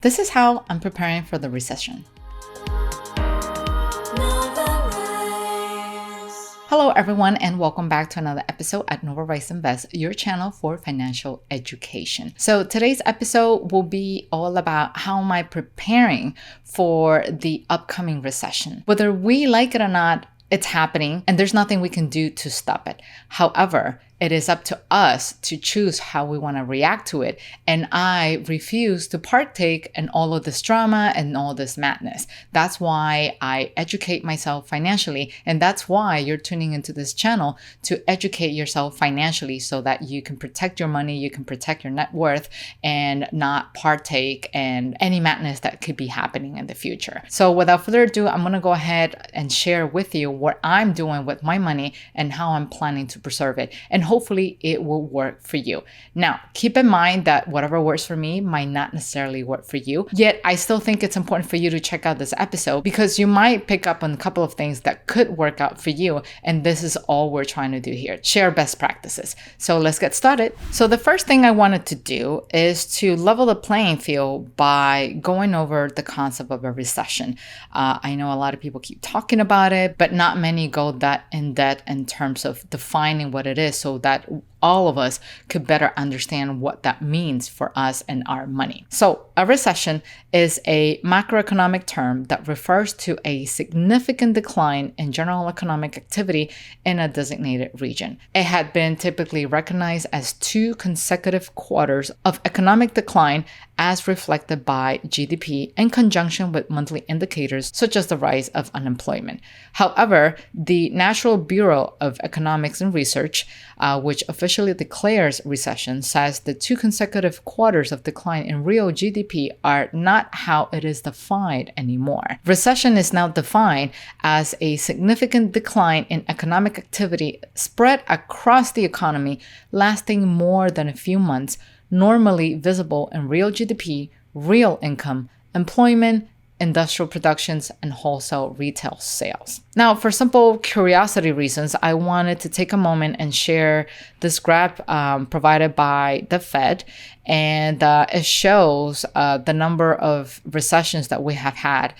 This is how I'm preparing for the recession. Hello everyone, and welcome back to another episode at NOVARISE Invest, your channel for financial education. So today's episode will be all about how am I preparing for the upcoming recession. Whether we like it or not, it's happening and there's nothing we can do to stop it. However, it is up to us to choose how we want to react to it. And I refuse to partake in all of this drama and all this madness. That's why I educate myself financially. And that's why you're tuning into this channel, to educate yourself financially so that you can protect your money, you can protect your net worth, and not partake in any madness that could be happening in the future. So without further ado, I'm going to go ahead and share with you what I'm doing with my money and how I'm planning to preserve it. And hopefully it will work for you. Now, keep in mind that whatever works for me might not necessarily work for you. Yet, I still think it's important for you to check out this episode because you might pick up on a couple of things that could work out for you. And this is all we're trying to do here. Share best practices. So let's get started. So the first thing I wanted to do is to level the playing field by going over the concept of a recession. I know a lot of people keep talking about it, but not many go that in depth in terms of defining what it is so that all of us could better understand what that means for us and our money. So a recession is a macroeconomic term that refers to a significant decline in general economic activity in a designated region. It had been typically recognized as 2 consecutive quarters of economic decline as reflected by GDP in conjunction with monthly indicators such as the rise of unemployment. However, the National Bureau of Economics and Research, which officially declares recession, says the 2 consecutive quarters of decline in real GDP are not how it is defined anymore. Recession is now defined as a significant decline in economic activity spread across the economy lasting more than a few months, normally visible in real GDP, real income, employment, industrial productions, and wholesale retail sales. Now, for simple curiosity reasons, I wanted to take a moment and share this graph provided by the Fed. And it shows the number of recessions that we have had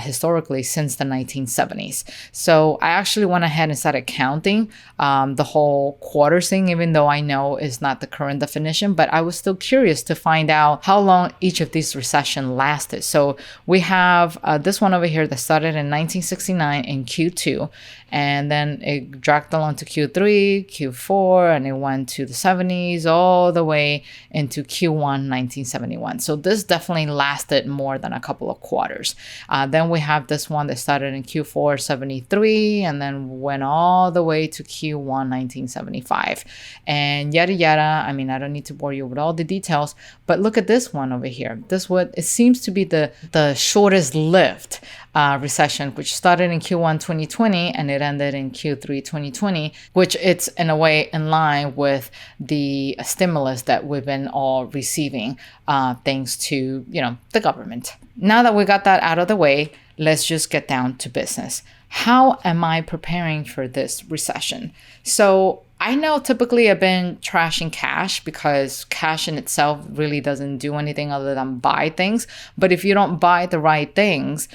historically since the 1970s. So I actually went ahead and started counting the whole quarter thing, even though I know is not the current definition, but I was still curious to find out how long each of these recessions lasted. So we have this one over here that started in 1969 in Q2, and then it dragged along to Q3, Q4, and it went to the 70s all the way into Q1 1971. So this definitely lasted more than a couple of quarters. Then we have this one that started in Q4 73 and then went all the way to Q1 1975 and yada yada. I mean, I don't need to bore you with all the details, but look at this one over here. This what it seems to be the shortest lived recession, which started in Q1 2020 and it ended in Q3 2020, which it's in a way in line with the stimulus that we've been all receiving thanks to, the government. Now that we got that out of the way, let's just get down to business. How am I preparing for this recession? So I know typically I've been trashing cash because cash in itself really doesn't do anything other than buy things. But if you don't buy the right things,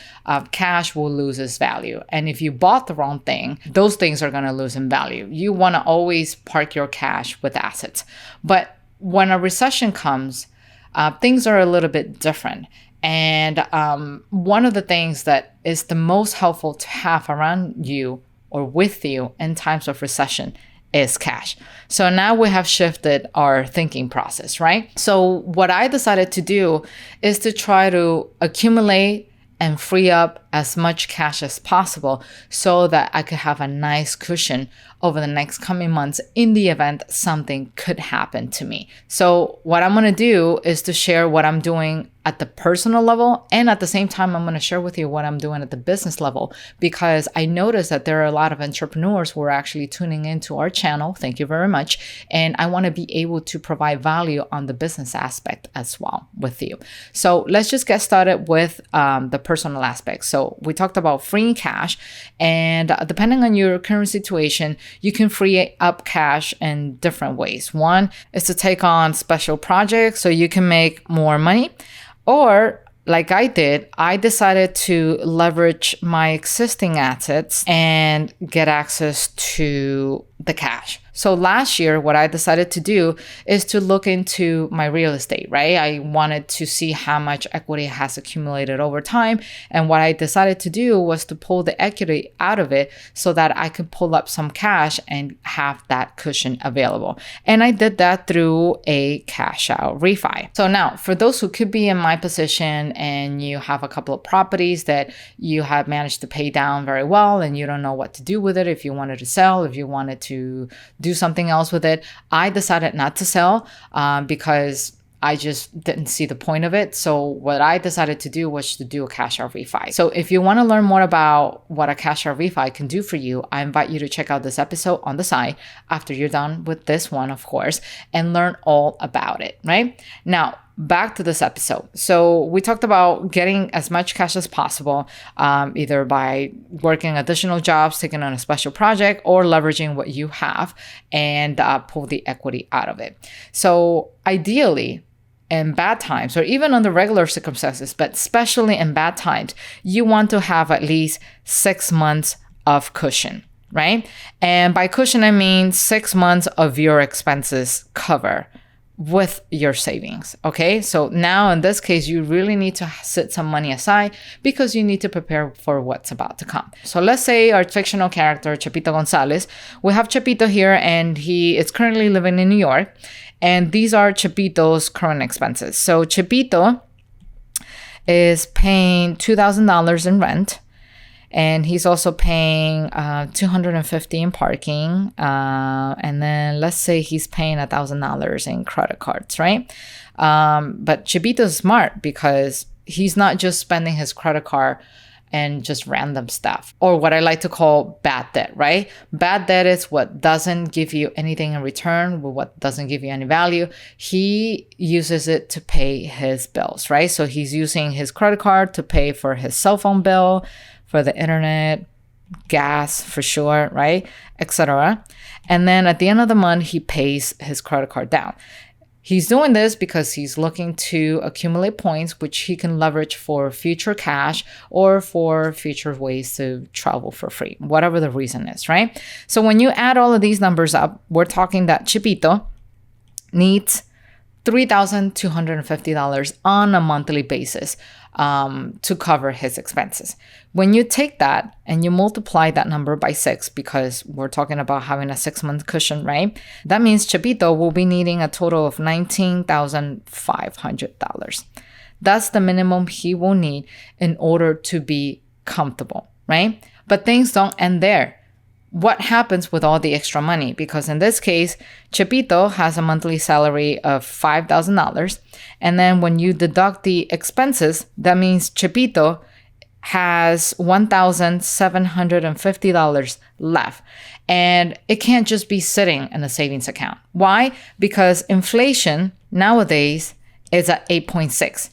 cash will lose its value. And if you bought the wrong thing, those things are going to lose in value. You want to always park your cash with assets. But when a recession comes, things are a little bit different. And one of the things that is the most helpful to have around you or with you in times of recession is cash. So now we have shifted our thinking process, right? So what I decided to do is to try to accumulate and free up as much cash as possible so that I could have a nice cushion over the next coming months in the event something could happen to me. So what I'm going to do is to share what I'm doing at the personal level, and at the same time, I'm going to share with you what I'm doing at the business level, because I noticed that there are a lot of entrepreneurs who are actually tuning into our channel. Thank you very much. And I want to be able to provide value on the business aspect as well with you. So let's just get started with the personal aspect. So we talked about freeing cash, and depending on your current situation, you can free up cash in different ways. One is to take on special projects so you can make more money. Or like I did, I decided to leverage my existing assets and get access to the cash. So last year, what I decided to do is to look into my real estate, right? I wanted to see how much equity has accumulated over time. And what I decided to do was to pull the equity out of it so that I could pull up some cash and have that cushion available. And I did that through a cash out refi. So now, for those who could be in my position and you have a couple of properties that you have managed to pay down very well and you don't know what to do with it, if you wanted to sell, if you wanted to do something else with it. I decided not to sell because I just didn't see the point of it. So what I decided to do was to do a cash out refi. So if you want to learn more about what a cash out refi can do for you, I invite you to check out this episode on the side after you're done with this one, of course, and learn all about it, right? Now, back to this episode. So we talked about getting as much cash as possible, either by working additional jobs, taking on a special project, or leveraging what you have and pull the equity out of it. So ideally, in bad times, or even under regular circumstances, but especially in bad times, you want to have at least 6 months of cushion, right? And by cushion, I mean 6 months of your expenses cover with your savings. Okay. So now in this case, you really need to set some money aside because you need to prepare for what's about to come. So let's say our fictional character, Chepito Gonzalez, we have Chepito here and he is currently living in New York. And these are Chepito's current expenses. So Chepito is paying $2,000 in rent. And he's also paying $250 in parking. And then let's say he's paying $1,000 in credit cards, right? But Chepito's smart because he's not just spending his credit card and just random stuff, or what I like to call bad debt, right? Bad debt is what doesn't give you anything in return, what doesn't give you any value. He uses it to pay his bills, right? So he's using his credit card to pay for his cell phone bill, for the internet, gas for sure, right? Etc. And then at the end of the month, he pays his credit card down. He's doing this because he's looking to accumulate points, which he can leverage for future cash or for future ways to travel for free, whatever the reason is, right? So when you add all of these numbers up, we're talking that Chepito needs $3,250 on a monthly basis to cover his expenses. When you take that and you multiply that number by 6, because we're talking about having a 6-month cushion, right? That means Chepito will be needing a total of $19,500. That's the minimum he will need in order to be comfortable, right? But things don't end there. What happens with all the extra money? Because in this case, Chepito has a monthly salary of $5,000. And then when you deduct the expenses, that means Chepito has $1,750 left. And it can't just be sitting in a savings account. Why? Because inflation nowadays is at 8.6.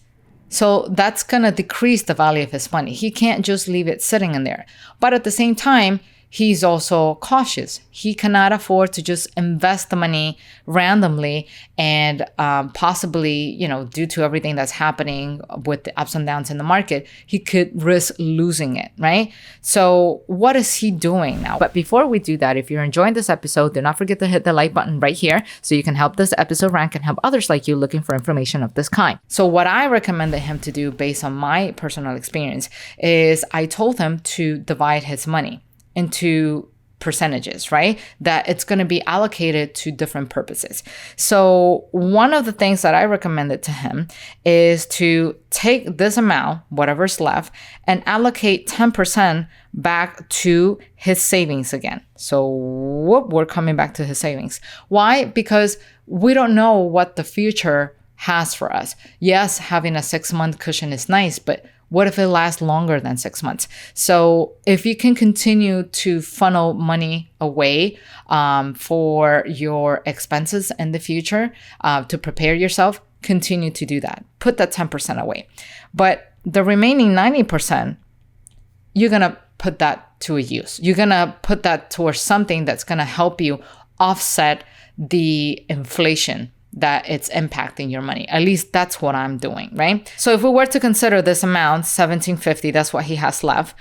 So that's going to decrease the value of his money. He can't just leave it sitting in there. But at the same time, he's also cautious. He cannot afford to just invest the money randomly and possibly, due to everything that's happening with the ups and downs in the market, he could risk losing it, right? So what is he doing now? But before we do that, if you're enjoying this episode, do not forget to hit the like button right here so you can help this episode rank and help others like you looking for information of this kind. So what I recommended him to do based on my personal experience is I told him to divide his money into percentages, right? That it's going to be allocated to different purposes. So one of the things that I recommended to him is to take this amount, whatever's left, and allocate 10% back to his savings again. So we're coming back to his savings. Why? Because we don't know what the future has for us. Yes, having a 6-month cushion is nice, but what if it lasts longer than 6 months? So if you can continue to funnel money away for your expenses in the future to prepare yourself, continue to do that. Put that 10% away. But the remaining 90%, you're going to put that to a use. You're going to put that towards something that's going to help you offset the inflation that it's impacting your money. At least that's what I'm doing, right? So if we were to consider this amount, $1,750, that's what he has left,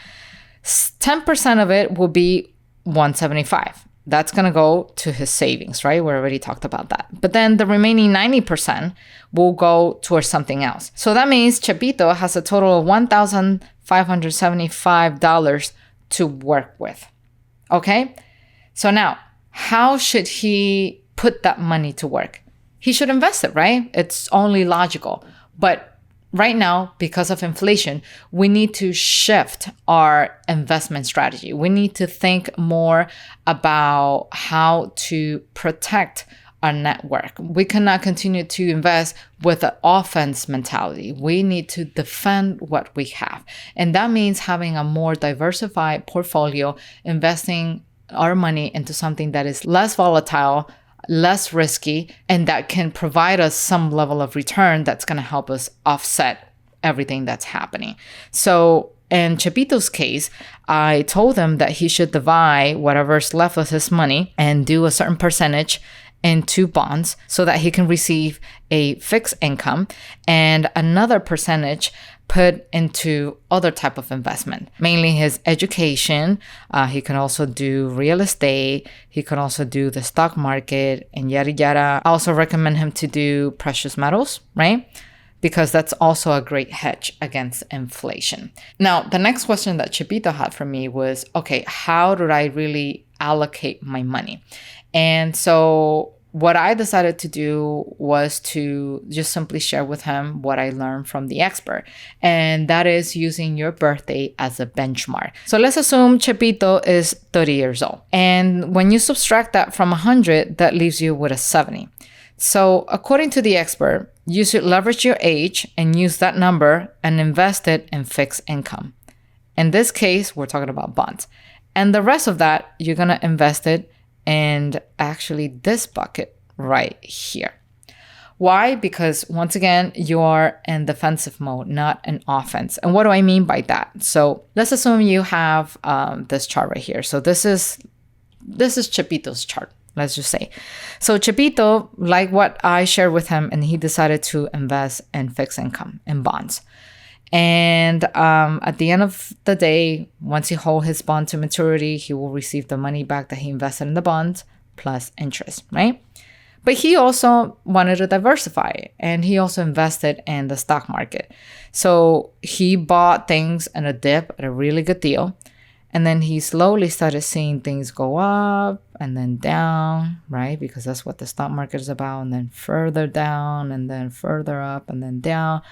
10% of it will be $175. That's going to go to his savings, right? We already talked about that. But then the remaining 90% will go towards something else. So that means Chepito has a total of $1,575 to work with. Okay? So now, how should he put that money to work? He should invest it, right? It's only logical. But right now, because of inflation, we need to shift our investment strategy. We need to think more about how to protect our network. We cannot continue to invest with an offense mentality. We need to defend what we have. And that means having a more diversified portfolio, investing our money into something that is less volatile, less risky, and that can provide us some level of return that's going to help us offset everything that's happening. So in Chepito's case, I told him that he should divide whatever's left of his money and do a certain percentage into bonds so that he can receive a fixed income and another percentage put into other type of investment, mainly his education. He can also do real estate. He can also do the stock market and yada yada. I also recommend him to do precious metals, right? Because that's also a great hedge against inflation. Now, the next question that Chepito had for me was, okay, how do I really allocate my money? And so what I decided to do was to just simply share with him what I learned from the expert. And that is using your birthday as a benchmark. So let's assume Chepito is 30 years old. And when you subtract that from 100, that leaves you with a 70. So according to the expert, you should leverage your age and use that number and invest it in fixed income. In this case, we're talking about bonds. And the rest of that, you're going to invest it in actually this bucket right here. Why? Because once again, you're in defensive mode, not in offense. And what do I mean by that? So let's assume you have this chart right here. So this is Chepito's chart. Let's just say. So Chepito, like what I shared with him, and he decided to invest in fixed income, in bonds. And at the end of the day, once he holds his bond to maturity, he will receive the money back that he invested in the bonds plus interest, right? But he also wanted to diversify, and he also invested in the stock market. So he bought things in a dip at a really good deal. And then he slowly started seeing things go up and then down, right? Because that's what the stock market is about. And then further down and then further up and then down,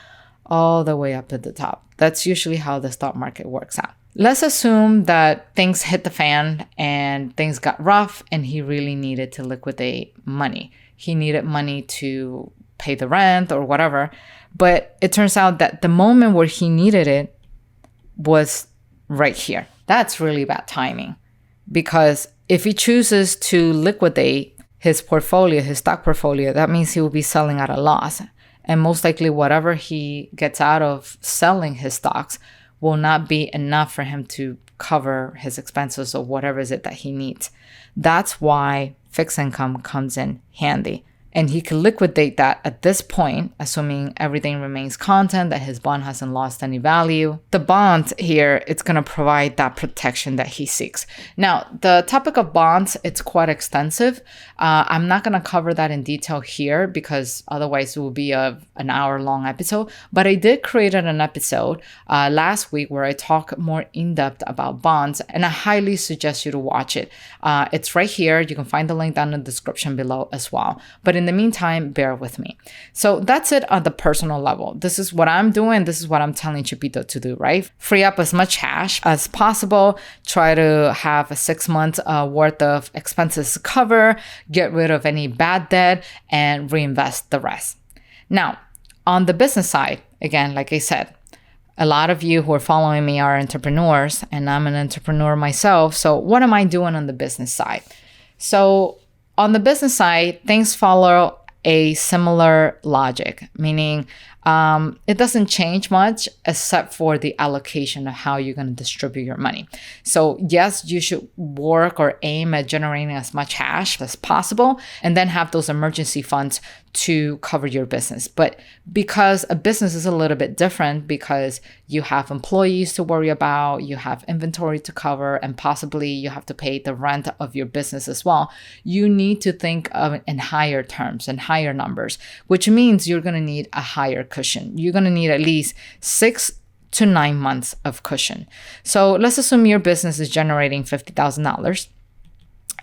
all the way up to the top. That's usually how the stock market works out. Let's assume that things hit the fan and things got rough and he really needed to liquidate money. He needed money to pay the rent or whatever. But it turns out that the moment where he needed it was right here. That's really bad timing, because if he chooses to liquidate his portfolio, his stock portfolio, that means he will be selling at a loss. And most likely whatever he gets out of selling his stocks will not be enough for him to cover his expenses or whatever is it that he needs. That's why fixed income comes in handy. And he can liquidate that at this point, assuming everything remains constant, that his bond hasn't lost any value. The bond here, it's going to provide that protection that he seeks. Now, the topic of bonds, it's quite extensive. I'm not going to cover that in detail here because otherwise it will be an hour-long episode. But I did create an episode last week where I talk more in-depth about bonds, and I highly suggest you to watch it. It's right here. You can find the link down in the description below as well. But in the meantime, bear with me. So that's it on the personal level. This is what I'm doing. This is what I'm telling Chepito to do, right? Free up as much cash as possible. Try to have a 6 months worth of expenses cover. Get rid of any bad debt and reinvest the rest. Now, on the business side, again, like I said, a lot of you who are following me are entrepreneurs, and I'm an entrepreneur myself. So what am I doing on the business side? So on the business side, things follow a similar logic, meaning it doesn't change much except for the allocation of how you're going to distribute your money. So yes, you should work or aim at generating as much cash as possible and then have those emergency funds to cover your business. But because a business is a little bit different, because you have employees to worry about, you have inventory to cover, and possibly you have to pay the rent of your business as well, you need to think of it in higher terms and higher numbers, which means you're going to need a higher cushion. You're going to need at least 6 to 9 months of cushion. So let's assume your business is generating $50,000.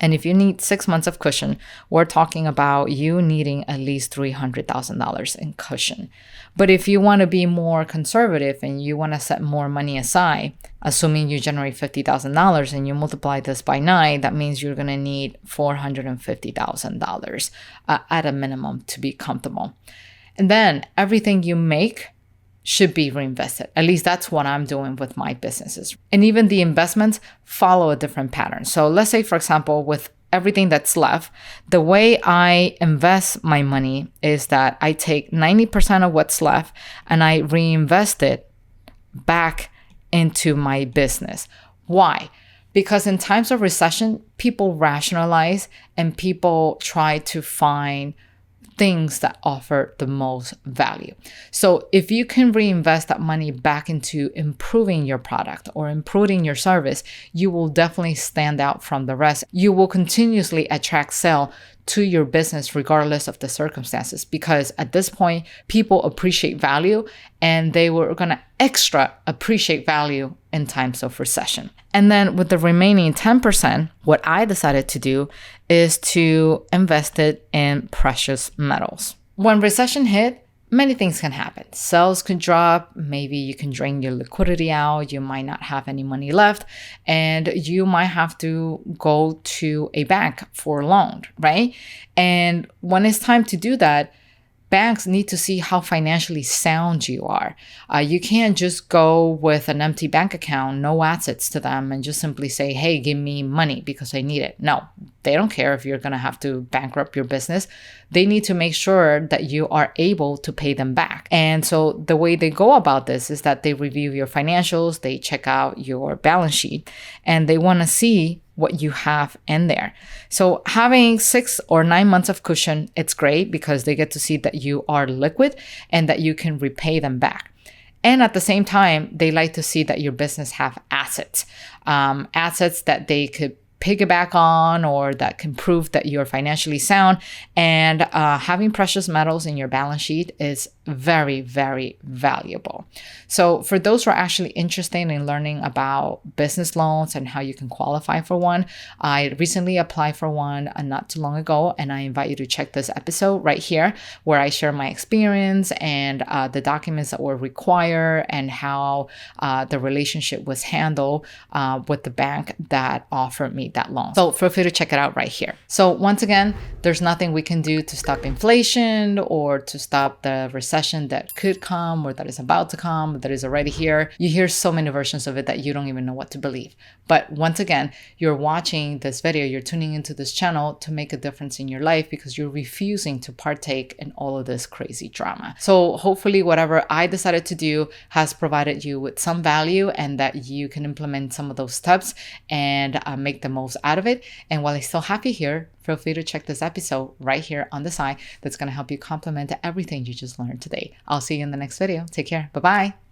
And if you need 6 months of cushion, we're talking about you needing at least $300,000 in cushion. But if you want to be more conservative and you want to set more money aside, assuming you generate $50,000 and you multiply this by 9, that means you're going to need $450,000 at a minimum to be comfortable. And then everything you make should be reinvested. At least that's what I'm doing with my businesses. And even the investments follow a different pattern. So let's say, for example, with everything that's left, the way I invest my money is that I take 90% of what's left and I reinvest it back into my business. Why? Because in times of recession, people rationalize and people try to find things that offer the most value. So if you can reinvest that money back into improving your product or improving your service, you will definitely stand out from the rest. You will continuously attract sales to your business regardless of the circumstances, because at this point, people appreciate value and they were going to extra appreciate value in times of recession. And then with the remaining 10%, what I decided to do is to invest it in precious metals. When recession hit, many things can happen. Sales could drop. Maybe you can drain your liquidity out. You might not have any money left. And you might have to go to a bank for a loan, right? And when it's time to do that, banks need to see how financially sound you are. You can't just go with an empty bank account, no assets to them, and just simply say, hey, give me money because I need it. No, they don't care if you're going to have to bankrupt your business. They need to make sure that you are able to pay them back. And so the way they go about this is that they review your financials, they check out your balance sheet, and they want to see what you have in there. So having 6 or 9 months of cushion, it's great because they get to see that you are liquid and that you can repay them back. And at the same time, they like to see that your business have assets, assets that they could piggyback on or that can prove that you're financially sound. And having precious metals in your balance sheet is very, very valuable. So for those who are actually interested in learning about business loans and how you can qualify for one, I recently applied for one not too long ago, and I invite you to check this episode right here where I share my experience and the documents that were required and how the relationship was handled with the bank that offered me that loan. So feel free to check it out right here. So once again, there's nothing we can do to stop inflation or to stop the recession that could come or that is about to come, that is already here. You hear so many versions of it that you don't even know what to believe. But once again, you're watching this video, you're tuning into this channel to make a difference in your life because you're refusing to partake in all of this crazy drama. So hopefully whatever I decided to do has provided you with some value and that you can implement some of those steps and make the most out of it. And while I still have you here, feel free to check this episode right here on the side that's going to help you complement everything you just learned today. I'll see you in the next video. Take care. Bye-bye.